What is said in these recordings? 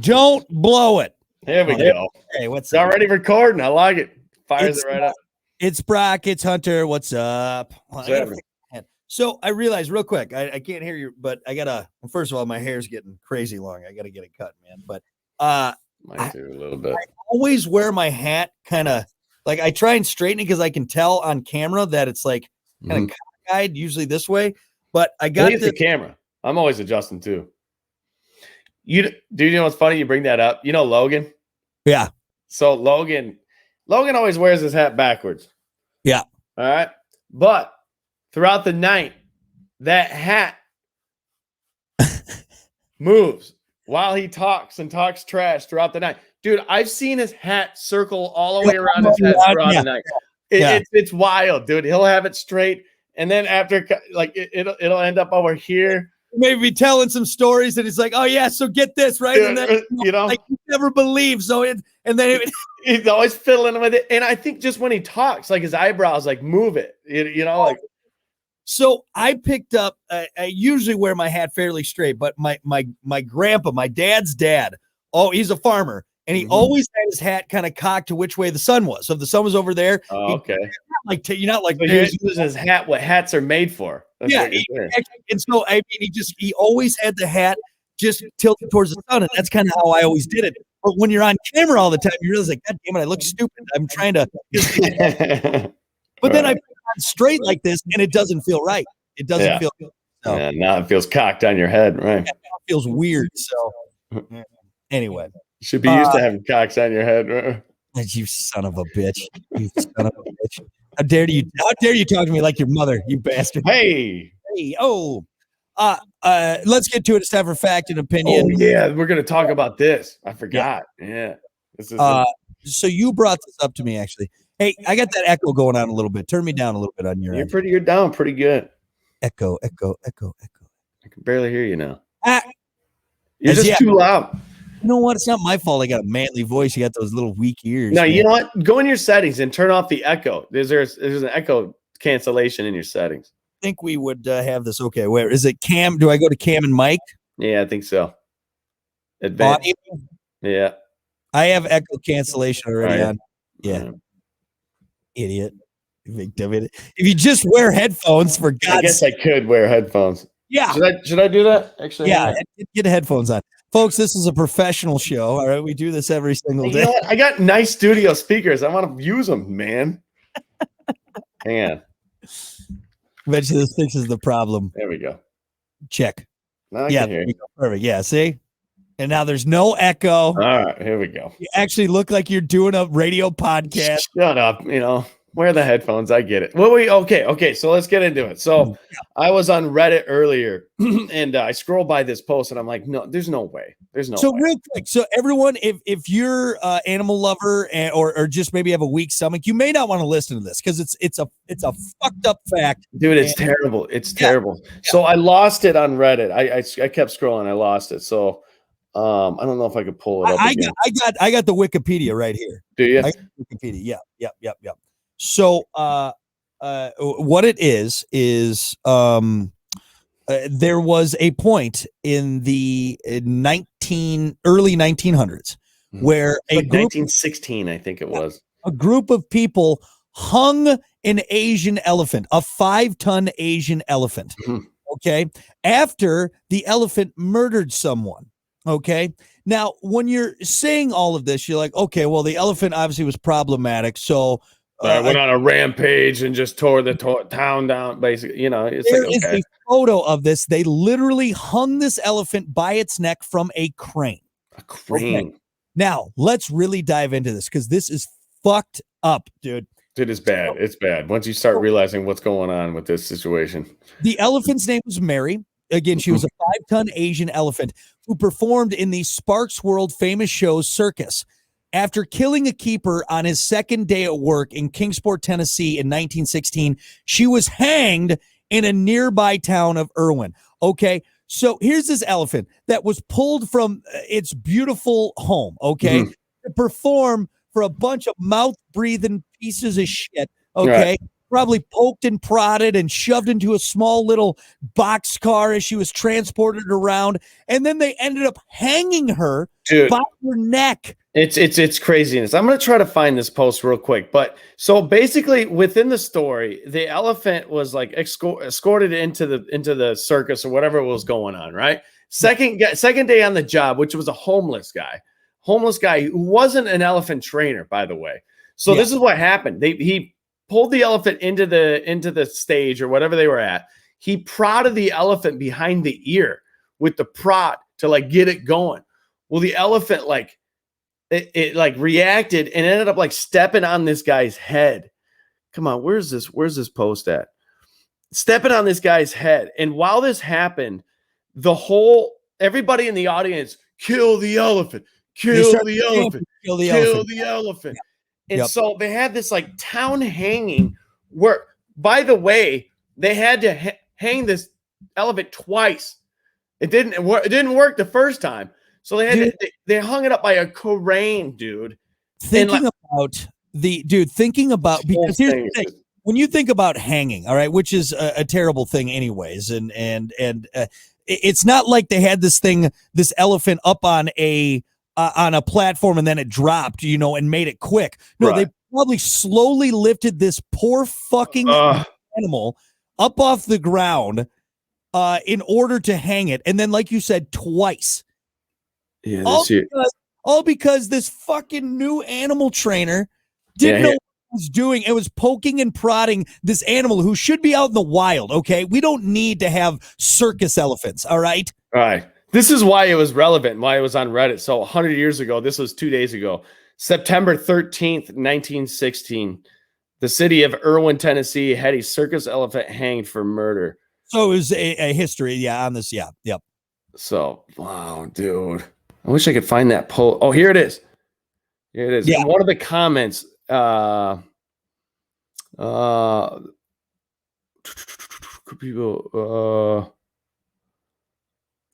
Don't blow it. Here we go. Hey, what's It's already recording. I like it. Fires It's it right up. It's Brock. It's Hunter. What's up? What's happening? So I realized real quick, I can't hear you, but I gotta. Well, first of all, my hair's getting crazy long. I gotta get it cut, man. But Mine too, a little bit. I always wear my hat kind of like I try and straighten it because I can tell on camera that it's like kind of cockeyed, usually this way. But I got the camera. I'm always adjusting too. You know what's funny? You bring that up. You know Logan? Yeah. So Logan always wears his hat backwards. Yeah. All right. But throughout the night, that hat moves while he talks and talks trash throughout the night. Dude, I've seen his hat circle all the way around his head throughout the night. It's wild, dude. He'll have it straight, and then after, like, it'll end up over here. Maybe telling some stories, and he's like, "Oh yeah, so get this right," and then like you never believe. So he's always fiddling with it, and I think just when he talks, like his eyebrows like move it, like. So I picked up. I usually wear my hat fairly straight, but my grandpa, my dad's dad, he's a farmer, and he always had his hat kind of cocked to which way the sun was. So if the sun was over there, okay, you're not like he was using his hat. What hats are made for? That's and so I mean, he always had the hat just tilted towards the sun, and that's kind of how I always did it. But when you're on camera all the time, you realize like, God damn it, I look stupid. I'm trying to. But then I put it on straight like this, and it doesn't feel right. It doesn't feel. No. Yeah, now it feels cocked on your head, right? It feels weird. So anyway, you should be used to having cocks on your head. Right? You son of a bitch! You son of a bitch! How dare you talk to me like your mother, you bastard! Hey, let's get to it. It's time for fact and opinion. Oh yeah, we're gonna talk about this. I forgot. Yeah. This is so you brought this up to me actually. Hey, I got that echo going on a little bit. Turn me down a little bit on your end. You're down pretty good. Echo. I can barely hear you now. You're just too loud. You know what? It's not my fault. I got a manly voice. You got those little weak ears. No, you know what? Go in your settings and turn off the echo. There's an echo cancellation in your settings. I think we would have this. Okay, where is it? Cam? Do I go to Cam and Mike? Yeah, I think so. Advanced. Yeah. I have echo cancellation already on. Yeah. Right. Idiot. If you just wear headphones, for God's sake. I guess I could wear headphones. Yeah. Should I do that? Actually, yeah. Get headphones on. Folks, this is a professional show. All right. We do this every single day. You know what? I got nice studio speakers. I want to use them, man. Hang on. Bet you this fixes the problem. There we go. Check. Now I can hear you. Perfect. Yeah. See? And now there's no echo. All right. Here we go. You actually look like you're doing a radio podcast. Shut up. Wear the headphones. I get it. Well, okay. So let's get into it. So I was on Reddit earlier and I scrolled by this post and I'm like, no, there's no way. There's no way. So real quick. So everyone, if you're an animal lover or just maybe have a weak stomach, you may not want to listen to this because it's a fucked up fact. Dude, it's terrible. It's terrible. Yeah. So I lost it on Reddit. I kept scrolling. I lost it. So I don't know if I could pull it up. I got the Wikipedia right here. Do you? I got Wikipedia. Yep. So, what it is there was a point in the early 1900s where like 1916, I think it was, a group of people hung an Asian elephant, a 5-ton Asian elephant. Okay. After the elephant murdered someone. Okay. Now, when you're saying all of this, you're like, okay, well, the elephant obviously was problematic. So I went on a rampage and just tore the town down. Basically, it's there is a photo of this. They literally hung this elephant by its neck from a crane. A crane. Okay. Now, let's really dive into this because this is fucked up, dude. It is bad. It's bad. Once you start realizing what's going on with this situation. The elephant's name was Mary. Again, she was a 5-ton Asian elephant who performed in the Sparks World famous show Circus. After killing a keeper on his second day at work in Kingsport, Tennessee in 1916, she was hanged in a nearby town of Irwin. Okay, so here's this elephant that was pulled from its beautiful home, okay, to perform for a bunch of mouth-breathing pieces of shit, okay, probably poked and prodded and shoved into a small little boxcar as she was transported around. And then they ended up hanging her by her neck. It's craziness. I'm going to try to find this post real quick. But so basically within the story, the elephant was like escorted into the circus or whatever was going on, right? Second day on the job, which was a homeless guy who wasn't an elephant trainer, by the way. So this is what happened. He pulled the elephant into the stage or whatever they were at. He prodded the elephant behind the ear with the prod to like get it going. Well, the elephant it reacted and ended up like stepping on this guy's head. Come on, where's this post at? Stepping on this guy's head. And while this happened, everybody in the audience, kill the elephant, kill the elephant, kill the elephant. And so they had this like town hanging where, by the way, they had to hang this elephant twice. It didn't work the first time. So they hung it up by a crane, dude. Thinking about because here's the thing. When you think about hanging, all right, which is a terrible thing anyways, and it's not like they had this elephant up on a platform and then it dropped, and made it quick. No, They probably slowly lifted this poor fucking animal up off the ground in order to hang it. And then, like you said, twice. Yeah, all because this fucking new animal trainer didn't know what he was doing. It was poking and prodding this animal who should be out in the wild, okay? We don't need to have circus elephants, all right? All right. This is why it was relevant, why it was on Reddit. So 100 years ago, this was 2 days ago, September 13th, 1916, the city of Irwin, Tennessee had a circus elephant hanged for murder. So it was a history, on this, yep. So, wow, dude. I wish I could find that post. Oh, here it is. Yeah. In one of the comments, people,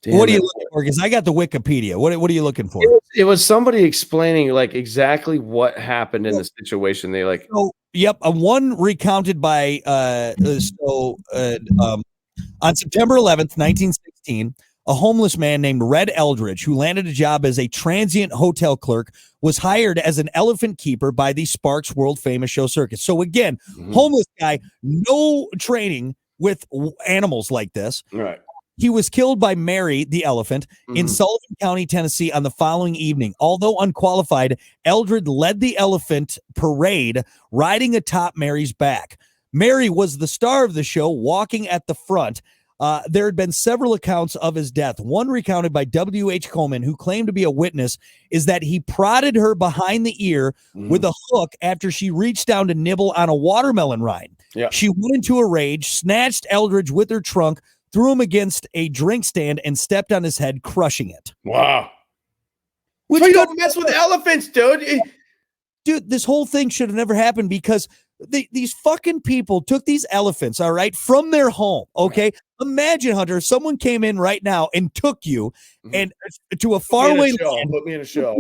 what are you looking for? Because I got the Wikipedia. What are you looking for? It was somebody explaining like exactly what happened in the situation. They like, one recounted by on September 11th, 1916. A homeless man named Red Eldridge, who landed a job as a transient hotel clerk, was hired as an elephant keeper by the Sparks world famous show circus. So again, homeless guy, no training with animals like this. Right. He was killed by Mary, the elephant, in Sullivan County, Tennessee on the following evening. Although unqualified, Eldridge led the elephant parade, riding atop Mary's back. Mary was the star of the show, walking at the front. There had been several accounts of his death. One recounted by W.H. Coleman, who claimed to be a witness, is that he prodded her behind the ear with a hook after she reached down to nibble on a watermelon rind. Yeah. She went into a rage, snatched Eldridge with her trunk, threw him against a drink stand, and stepped on his head, crushing it. Wow. So you don't mess with elephants, dude. Dude, this whole thing should have never happened because these fucking people took these elephants, all right, from their home, okay? Right. Imagine, Hunter, if someone came in right now and took you and to a faraway land. Put me in a show.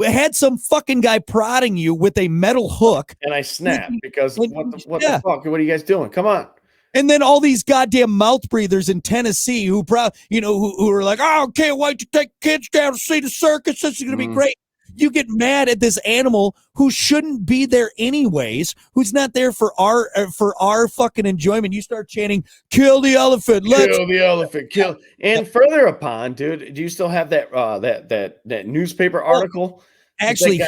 Had some fucking guy prodding you with a metal hook. And I snapped because what the fuck? What are you guys doing? Come on. And then all these goddamn mouth breathers in Tennessee who are like, oh, can't wait to take kids down to see the circus. This is going to be great. You get mad at this animal who shouldn't be there anyways, who's not there for our fucking enjoyment. You start chanting, kill the elephant. Kill the elephant. Kill. And further upon, dude, do you still have that newspaper article? Actually,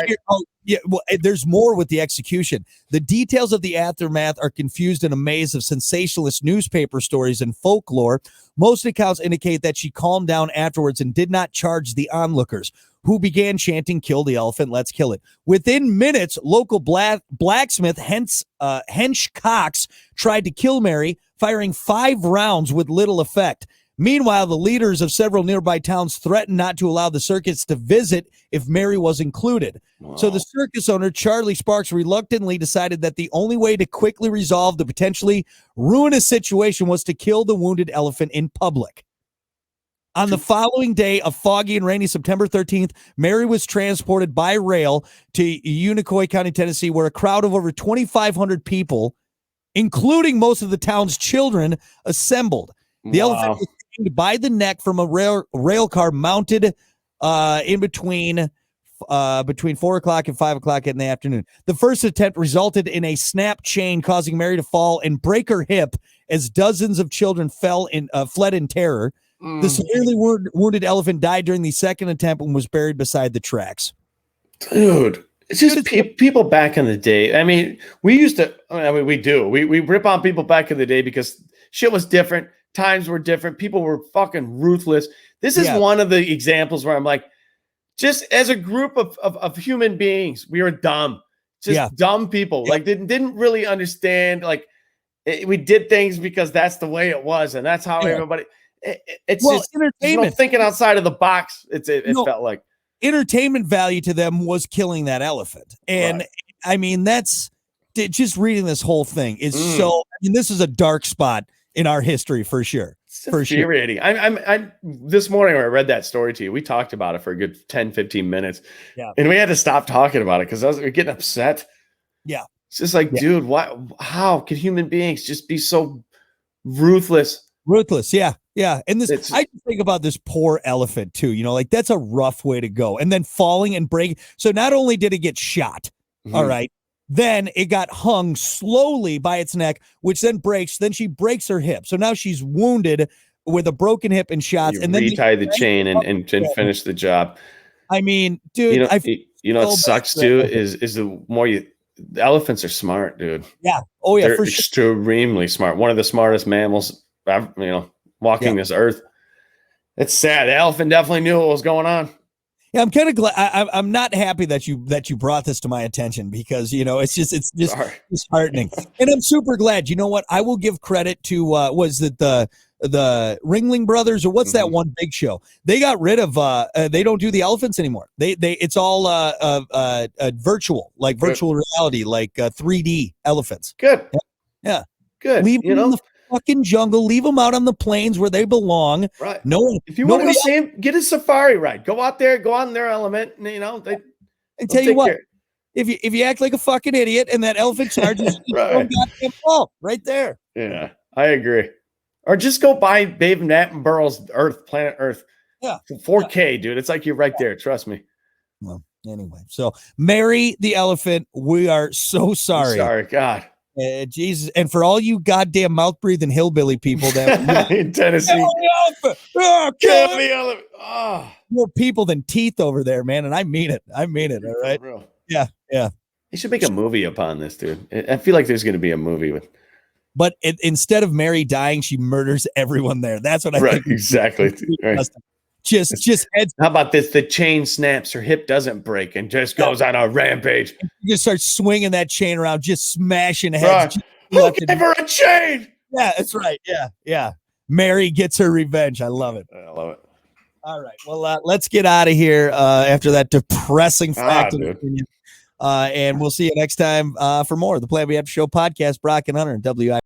there's more with the execution. The details of the aftermath are confused in a maze of sensationalist newspaper stories and folklore. Most accounts indicate that she calmed down afterwards and did not charge the onlookers, who began chanting, kill the elephant, let's kill it. Within minutes, local blacksmith Hench Cox tried to kill Mary, firing 5 rounds with little effect. Meanwhile, the leaders of several nearby towns threatened not to allow the circus to visit if Mary was included. Wow. So the circus owner, Charlie Sparks, reluctantly decided that the only way to quickly resolve the potentially ruinous situation was to kill the wounded elephant in public. On the following day, a foggy and rainy September 13th, Mary was transported by rail to Unicoi County, Tennessee, where a crowd of over 2,500 people, including most of the town's children, assembled. The elephant was hanged by the neck from a rail car mounted in between 4 o'clock and 5 o'clock in the afternoon. The first attempt resulted in a snap chain, causing Mary to fall and break her hip as dozens of children fled in terror. The severely wounded elephant died during the second attempt and was buried beside the tracks. Dude, it's just people back in the day. I mean, we used to, we do. We rip on people back in the day because shit was different. Times were different. People were fucking ruthless. This is one of the examples where I'm like, just as a group of human beings, we are dumb. Just dumb people. Like, didn't really understand. Like, we did things because that's the way it was. And that's how everybody... It's just entertainment. Thinking outside of the box. It felt like entertainment value to them was killing that elephant, and I mean that's just reading this whole thing is so. I mean, this is a dark spot in our history for sure. It's infuriating. I'm this morning when I read that story to you, we talked about it for a good 10-15 minutes, and we had to stop talking about it because I was getting upset. Yeah, it's just like, dude, why? How could human beings just be so ruthless? Ruthless, yeah. And this, I just think about this poor elephant too. You know, like that's a rough way to go. And then falling and breaking. So not only did it get shot, all right, then it got hung slowly by its neck, which then breaks. Then she breaks her hip. So now she's wounded with a broken hip and shots. And then retie the chain and finish the job. I mean, dude, you know what sucks too is the more the elephants are smart, dude. Yeah. Oh yeah, they're extremely smart. One of the smartest mammals, walking this earth. It's sad. The elephant definitely knew what was going on. Yeah, I'm kind of glad. I'm not happy that you brought this to my attention because it's just disheartening, and I'm super glad. You know what? I will give credit to was it the Ringling Brothers or what's that one big show? They got rid of. They don't do the elephants anymore. It's all virtual, like virtual reality, like 3D elephants. Good. Yeah. Good. Leave them in the fucking jungle. Leave them out on the plains where they belong. Right. No one. If you want to see them, get a safari ride. Go out there. Go on their element. And, and tell you what, if you act like a fucking idiot and that elephant charges you, goddamn fault right there. Yeah, I agree. Or just go buy Dave Attenborough's Planet Earth. Yeah. 4K, dude. It's like you're right there. Trust me. Well, anyway, so Mary the elephant, we are so sorry. Sorry, God. Jesus, and for all you goddamn mouth breathing hillbilly people that in Tennessee, kill the elephant. Oh. More people than teeth over there, man, and I mean it. All right. Yeah. They should make a movie upon this, dude. I feel like there's going to be a movie with. But instead of Mary dying, she murders everyone there. That's what I think. Exactly. Right. Just heads. How about this? The chain snaps, her hip doesn't break, and just goes on a rampage. You just start swinging that chain around, just smashing heads. Who gave her a chain? Yeah, that's right. Yeah. Mary gets her revenge. I love it. I love it. All right. Well, let's get out of here after that depressing fact of opinion. And we'll see you next time for more of the Plan B After Show podcast. Brock and Hunter and WI.